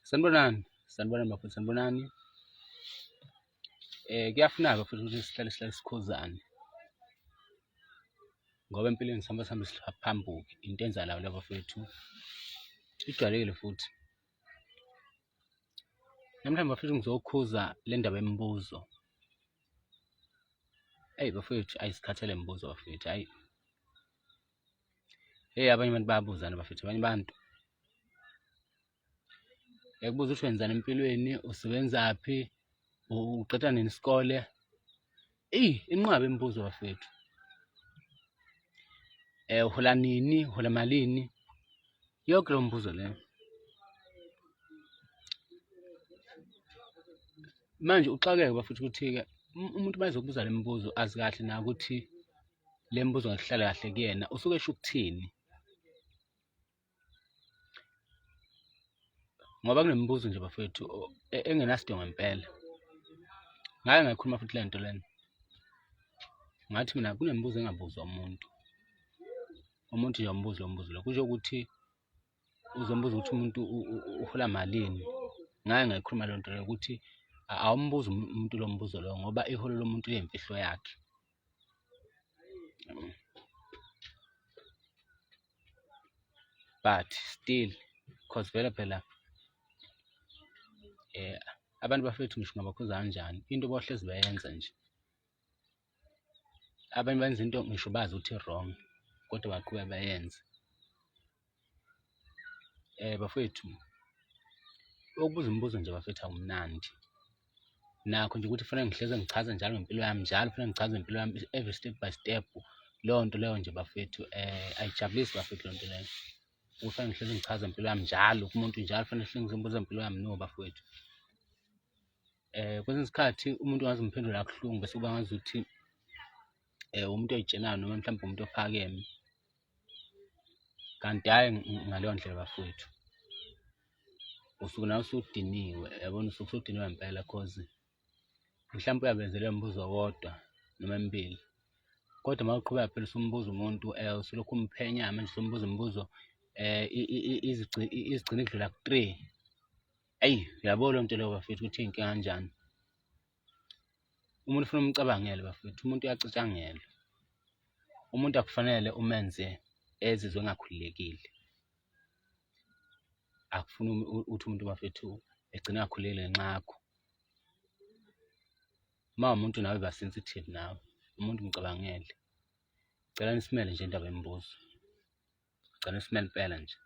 Sanibonani bafowethu, sanibonani. Kuyafuneka futhi ukuthi sihlale sikhuzane ngoba empilweni sihamba siphambuke. Into enzakalayo la bafowethu ijwayelekile futhi. Namhlanje bafowethu ngizokhuza le ndaba yemibuzo. Bafowethu ayisikhathele imibuzo bafowethu, abanye abantu bayabuzana bafowethu, abanye abantu kubuza ukuthi wenzani empilweni, usebenzaphi, uqeda nini isikole. Inqaba imibuzo bafowethu. Uhola nini, uhola malini, yonke leyo mbuzo leyo. Manje uxakeke bafowethu ukuthi-ke umuntu uma ezokubuza le mibuzo azi kahle na ukuthi le mibuzo ngeke ihlale kahle kuyena, usuke esho ukuthini. Ngoba kunemibuzo nje bafowethu engenasidingo ngempela. Ngake ngayikhuluma futhi le nto lena. Ngathi mina kunemibuzo engabuzwa umuntu nje umbuzo lo mbuzo lo. Kusho ukuthi uzombuza ukuthi umuntu uhola malini. Ngake ngayikhuluma leyo nto leyo ukuthi awumbuze umuntu lo mbuzo loyo ngoba iholo lomuntu liyimfihlo yakhe. But still, because vele phela abantu bafethu ngisho ngabakhuza kanjani, into bohlezi bayenza nje. Abanye benza into ngisho bazi ukuthi wrong, kodwa baqhubeka bayenze. Bafethu, ukubuza imibuzo nje bafethu akumnandi. Nakho nje ukuthi kufanele ngihleze ngichaza njalo ngempilo yami, njalo kufanele ngichaze ngempilo yami every step by step. Leyo nto leyo nje bafethu ayijabulisi bafethu leyo nto leyo. Kufanele ngihleze ngichaza impilo yami njalo kumuntu, njalo kufanele ngihleze ngibuza impilo yami. No bafowethu, kwesinye isikhathi umuntu angaze umphendula kabuhlungu bese kuba ngazuthi umuntu oyitshelayo noma mhlawumbe umuntu ophakeme, kanti hhayi ngaleyo ndlela bafowethu. Usuke nawe usudiniwe, yabona, usuke usudiniwe ngempela cause mhlawumbe uyabenzela leyo mbuzo wodwa noma emibili, kodwa uma uqhubeka phela usumbuza umuntu usulokhu umphenya manje usumbuza imibuzo izigcina ikudlula ku-3. Uyabona leyo nto leyo bafethu ukuthi iyinkinga kanjani. Umuntu ufuna umcabangele bafethu, umuntu uyacatshangelwa. Umuntu akufanele umenze ezizwe engakhululekile. Akufuni ukuthi umuntu bafethu egcine engakhululekile ngenxa yakho. Uma umuntu nawe ba sensitive nawe, umuntu mcabangele. Cela nisimele nje indaba yemibuzo. Cela nisimele impela nje.